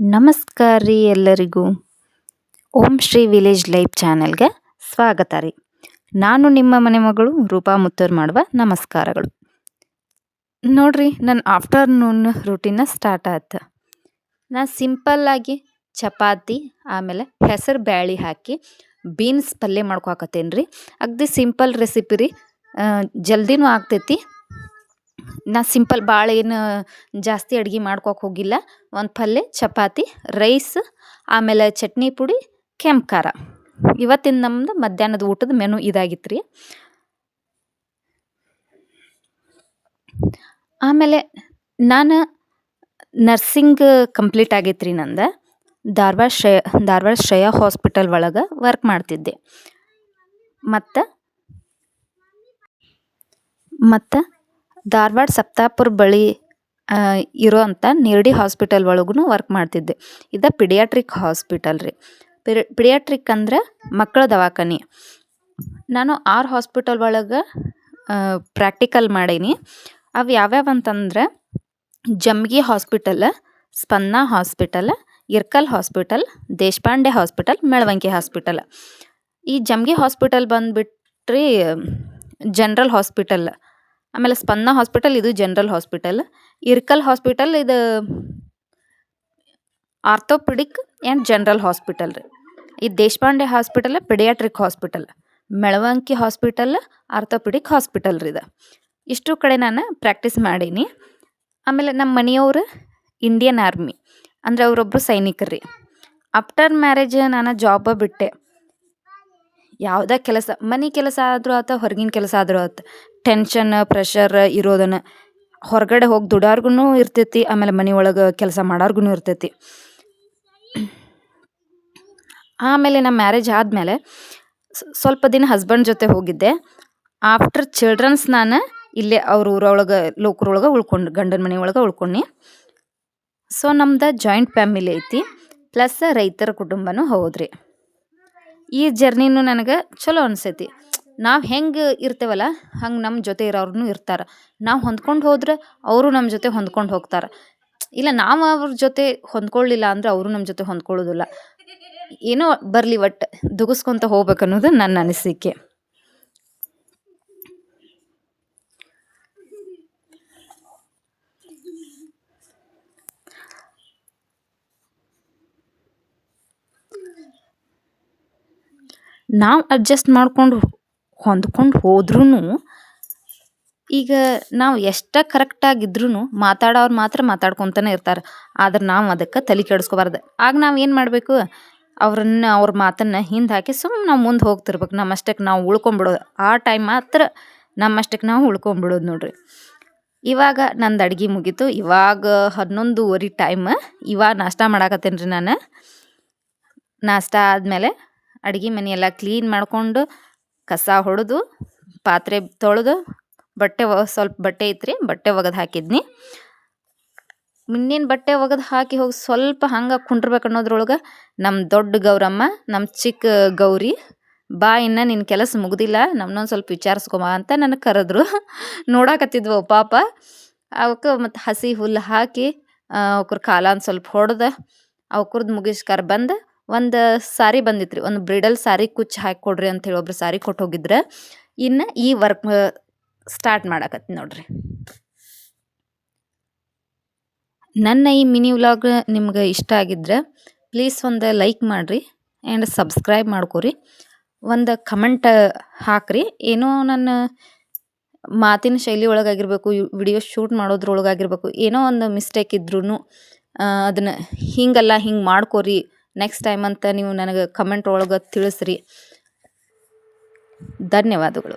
ನಮಸ್ಕಾರ ರೀ ಎಲ್ಲರಿಗೂ. ಓಂ ಶ್ರೀ ವಿಲೇಜ್ ಲೈಫ್ ಚಾನೆಲ್ಗೆ ಸ್ವಾಗತ ರೀ. ನಾನು ನಿಮ್ಮ ಮನೆ ಮಗಳು ರೂಪಾ ಮುತ್ತೂರ್ ಮಾಡುವ ನಮಸ್ಕಾರಗಳು. ನೋಡ್ರಿ, ನನ್ನ ಆಫ್ಟರ್ನೂನ್ ರೂಟೀನ ಸ್ಟಾರ್ಟ್ ಆಯ್ತು. ನಾನು ಸಿಂಪಲ್ಲಾಗಿ ಚಪಾತಿ ಆಮೇಲೆ ಹೆಸರು ಬ್ಯಾಳಿ ಹಾಕಿ ಬೀನ್ಸ್ ಪಲ್ಯ ಮಾಡ್ಕೊಳಕತ್ತೇನೆ ರೀ. ಅಗದಿ ಸಿಂಪಲ್ ರೆಸಿಪಿ ರೀ, ಜಲ್ದಿನೂ ಆಗ್ತೈತಿ. ನಾ ಸಿಂಪಲ್ ಭಾಳ ಏನು ಜಾಸ್ತಿ ಅಡುಗೆ ಮಾಡ್ಕೊಳಕ್ಕೆ ಹೋಗಿಲ್ಲ. ಒಂದು ಪಲ್ಯ, ಚಪಾತಿ, ರೈಸ್, ಆಮೇಲೆ ಚಟ್ನಿ ಪುಡಿ, ಕೆಂಪು ಖಾರ. ಇವತ್ತಿನ ನಮ್ಮದು ಮಧ್ಯಾಹ್ನದ ಊಟದ ಮೆನು ಇದಾಗಿತ್ತು ರೀ. ಆಮೇಲೆ ನಾನು ನರ್ಸಿಂಗ್ ಕಂಪ್ಲೀಟ್ ಆಗೈತೆ ರೀ ನಂದು. ಧಾರವಾಡ ಶ್ರೇಯಾ ಹಾಸ್ಪಿಟಲ್ ಒಳಗೆ ವರ್ಕ್ ಮಾಡ್ತಿದ್ದೆ. ಮತ್ತು ಧಾರವಾಡ ಸಪ್ತಾಪುರ ಬಳಿ ಇರೋವಂಥ ನೇರಡಿ ಹಾಸ್ಪಿಟಲ್ ಒಳಗೂ ವರ್ಕ್ ಮಾಡ್ತಿದ್ದೆ. ಇದು ಪಿಡಿಯಾಟ್ರಿಕ್ ಹಾಸ್ಪಿಟಲ್ ರೀ. ಪಿಡಿಯಾಟ್ರಿಕ್ ಅಂದ್ರೆ ಮಕ್ಕಳ ದವಾಖಾನೆ. ನಾನು 6 ಹಾಸ್ಪಿಟಲ್ ಒಳಗೆ ಪ್ರಾಕ್ಟಿಕಲ್ ಮಾಡೀನಿ. ಅವು ಯಾವ್ಯಾವ ಅಂತಂದ್ರೆ Jamgi hospital, Spandana hospital, Irkal hospital, Deshpande hospital, Melavanki hospital. ಈ ಜಮ್ಗಿ ಹಾಸ್ಪಿಟಲ್ ಬಂದುಬಿಟ್ರಿ ಜನರಲ್ ಹಾಸ್ಪಿಟಲ್. ಆಮೇಲೆ ಸ್ಪಂದನ ಹಾಸ್ಪಿಟಲ್, ಇದು ಜನರಲ್ ಹಾಸ್ಪಿಟಲ್. ಇರ್ಕಲ್ ಹಾಸ್ಪಿಟಲ್ ಇದು ಆರ್ಥೋಪೆಡಿಕ್ ಆ್ಯಂಡ್ ಜನರಲ್ ಹಾಸ್ಪಿಟಲ್ ರೀ. ಈ Deshpande hospital paediatric hospital. Melavanki hospital orthopaedic hospital ರೀ ಇದು. ಇಷ್ಟು ಕಡೆ ನಾನು ಪ್ರಾಕ್ಟೀಸ್ ಮಾಡೀನಿ. ಆಮೇಲೆ ನಮ್ಮ ಮನೆಯವರು ಇಂಡಿಯನ್ ಆರ್ಮಿ, ಅಂದರೆ ಅವರೊಬ್ಬರು ಸೈನಿಕರು ರೀ. ಆಫ್ಟರ್ ಮ್ಯಾರೇಜ್ ನಾನು ಜಾಬ ಬಿಟ್ಟೆ. ಯಾವುದೇ ಕೆಲಸ, ಮನೆ ಕೆಲಸ ಆದರೂ ಆಯ್ತು, ಹೊರಗಿನ ಕೆಲಸ ಆದರೂ ಆಯ್ತು, ಟೆನ್ಷನ್ ಪ್ರೆಷರ್ ಇರೋದನ್ನು ಹೊರಗಡೆ ಹೋಗಿ ದುಡಿಯೋರ್ಗು ಇರ್ತೈತಿ, ಆಮೇಲೆ ಮನೆ ಒಳಗೆ ಕೆಲಸ ಮಾಡೋರ್ಗು ಇರ್ತೈತಿ. ಆಮೇಲೆ ನಮ್ಮ ಮ್ಯಾರೇಜ್ ಆದಮೇಲೆ ಸ್ವಲ್ಪ ದಿನ ಹಸ್ಬೆಂಡ್ ಜೊತೆ ಹೋಗಿದ್ದೆ. ಆಫ್ಟರ್ ಚಿಲ್ಡ್ರನ್ಸ್ ನಾನು ಇಲ್ಲೇ ಅವ್ರ ಊರೊಳಗೆ ಲೋಕರೊಳಗೆ ಗಂಡನ ಮನೆ ಒಳಗೆ ಉಳ್ಕೊಂಡು. ಸೊ ನಮ್ದು ಜಾಯಿಂಟ್ ಫ್ಯಾಮಿಲಿ ಐತಿ, ಪ್ಲಸ್ ರೈತರ ಕುಟುಂಬನೂ ಹೌದ್ರಿ. ಈ ಜರ್ನಿನೂ ನನಗೆ ಚಲೋ ಅನಿಸೈತಿ. ನಾವು ಹೆಂಗೆ ಇರ್ತೇವಲ್ಲ ಹಂಗೆ ನಮ್ಮ ಜೊತೆ ಇರೋರು ಇರ್ತಾರೆ. ನಾವು ಹೊಂದ್ಕೊಂಡು ಹೋದ್ರೆ ಅವರು ನಮ್ಮ ಜೊತೆ ಹೊಂದ್ಕೊಂಡು ಹೋಗ್ತಾರೆ. ಇಲ್ಲ, ನಾವು ಅವ್ರ ಜೊತೆ ಹೊಂದ್ಕೊಳ್ಳಿಲ್ಲ ಅಂದ್ರೆ ಅವರು ನಮ್ಮ ಜೊತೆ ಹೊಂದ್ಕೊಳ್ಳೋದಿಲ್ಲ. ಏನೋ ಬರಲಿ, ಒಟ್ಟು ದುಗಿಸ್ಕೊತ ಹೋಗ್ಬೇಕು ಅನ್ನೋದು ನನ್ನ ಅನಿಸಿಕೆ. ನಾವು ಅಡ್ಜಸ್ಟ್ ಮಾಡ್ಕೊಂಡು ಹೊಂದ್ಕೊಂಡು ಹೋದ್ರೂ, ಈಗ ನಾವು ಎಷ್ಟು ಕರೆಕ್ಟಾಗಿದ್ರೂ ಮಾತಾಡೋರು ಮಾತ್ರ ಮಾತಾಡ್ಕೊತಾನೆ ಇರ್ತಾರೆ. ಆದ್ರೆ ನಾವು ಅದಕ್ಕೆ ತಲೆ ಕೆಡಿಸ್ಕೋಬಾರ್ದು. ಆಗ ನಾವು ಏನು ಮಾಡಬೇಕು, ಅವ್ರ ಮಾತನ್ನು ಹಿಂದೆ ಹಾಕಿ ಸುಮ್ಮನೆ ನಾವು ಮುಂದೆ ಹೋಗ್ತಿರ್ಬೇಕು. ನಮ್ಮಷ್ಟಕ್ಕೆ ನಾವು ಉಳ್ಕೊಂಬಿಡೋದು. ಆ ಟೈಮ್ ಮಾತ್ರ ನಮ್ಮಷ್ಟಕ್ಕೆ ನಾವು ಉಳ್ಕೊಂಬಿಡೋದು ನೋಡ್ರಿ. ಇವಾಗ ನಂದು ಅಡ್ಗೆ ಮುಗೀತು. ಇವಾಗ 11:30 ಟೈಮ್. ಇವಾಗ ನಾಷ್ಟ ಮಾಡಾಕತ್ತೇನೆ ರೀ ನಾನು. ನಾಷ್ಟ ಆದಮೇಲೆ ಅಡುಗೆ ಮನೆಯೆಲ್ಲ ಕ್ಲೀನ್ ಮಾಡಿಕೊಂಡು, ಕಸ ಹೊಡೆದು, ಪಾತ್ರೆ ತೊಳೆದು, ಸ್ವಲ್ಪ ಬಟ್ಟೆ ಐತ್ರಿ, ಬಟ್ಟೆ ಒಗೆದು ಹಾಕಿದ್ನಿ. ಇನ್ನೇನು ಬಟ್ಟೆ ಒಗೆದು ಹಾಕಿ ಹೋಗಿ ಸ್ವಲ್ಪ ಹಂಗೆ ಕುಂಡ್ರಬೇಕು ಅನ್ನೋದ್ರೊಳಗೆ ನಮ್ಮ ದೊಡ್ಡ ಗೌರಮ್ಮ, ನಮ್ಮ ಚಿಕ್ಕ ಗೌರಿ, ಬಾ ಇನ್ನು ನಿನ್ನ ಕೆಲಸ ಮುಗ್ದಿಲ್ಲ, ನಮ್ಮನ್ನೊಂದು ಸ್ವಲ್ಪ ವಿಚಾರಿಸ್ಕೊಬಾ ಅಂತ ನನಗೆ ಕರೆದ್ರು. ನೋಡಾಕತ್ತಿದ್ವು ಪಾಪ. ಅವಕ್ಕೆ ಮತ್ತು ಹಸಿ ಹುಲ್ಲು ಹಾಕಿ ಅವ್ರ ಕಾಲ ಒಂದು ಸ್ವಲ್ಪ ಹೊಡೆದು ಅವ್ರದ್ದು ಮುಗಿಸ್ಕರ ಬಂದು ಒಂದು ಸಾರಿ ಬಂದಿತ್ತು ರೀ, ಒಂದು ಬ್ರಿಡಲ್ ಸಾರಿ ಕುಚ್ಚು ಹಾಕಿ ಕೊಡ್ರಿ ಅಂತೇಳಿ ಒಬ್ರು ಸಾರಿ ಕೊಟ್ಟು ಹೋಗಿದ್ರೆ. ಇನ್ನು ಈ ವರ್ಕ್ ಸ್ಟಾರ್ಟ್ ಮಾಡಾಕತ್ತಿ ನೋಡ್ರಿ. ನನ್ನ ಈ ಮಿನಿ ವ್ಲಾಗ್ ನಿಮ್ಗೆ ಇಷ್ಟ ಆಗಿದ್ರೆ ಪ್ಲೀಸ್ ಒಂದು ಲೈಕ್ ಮಾಡಿರಿ ಆ್ಯಂಡ್ ಸಬ್ಸ್ಕ್ರೈಬ್ ಮಾಡ್ಕೊರಿ. ಒಂದು ಕಮೆಂಟ್ ಹಾಕ್ರಿ. ಏನೋ ನನ್ನ ಮಾತಿನ ಶೈಲಿ ಒಳಗಾಗಿರ್ಬೇಕು, ವಿಡಿಯೋ ಶೂಟ್ ಮಾಡೋದ್ರೊಳಗಾಗಿರ್ಬೇಕು, ಏನೋ ಒಂದು ಮಿಸ್ಟೇಕ್ ಇದ್ರೂ ಅದನ್ನು ಹಿಂಗಲ್ಲ ಹಿಂಗೆ ಮಾಡ್ಕೊರಿ ನೆಕ್ಸ್ಟ್ ಟೈಮ್ ಅಂತ ನೀವು ನನಗೆ ಕಮೆಂಟ್ ಒಳಗೆ ತಿಳಿಸ್ರಿ. ಧನ್ಯವಾದಗಳು.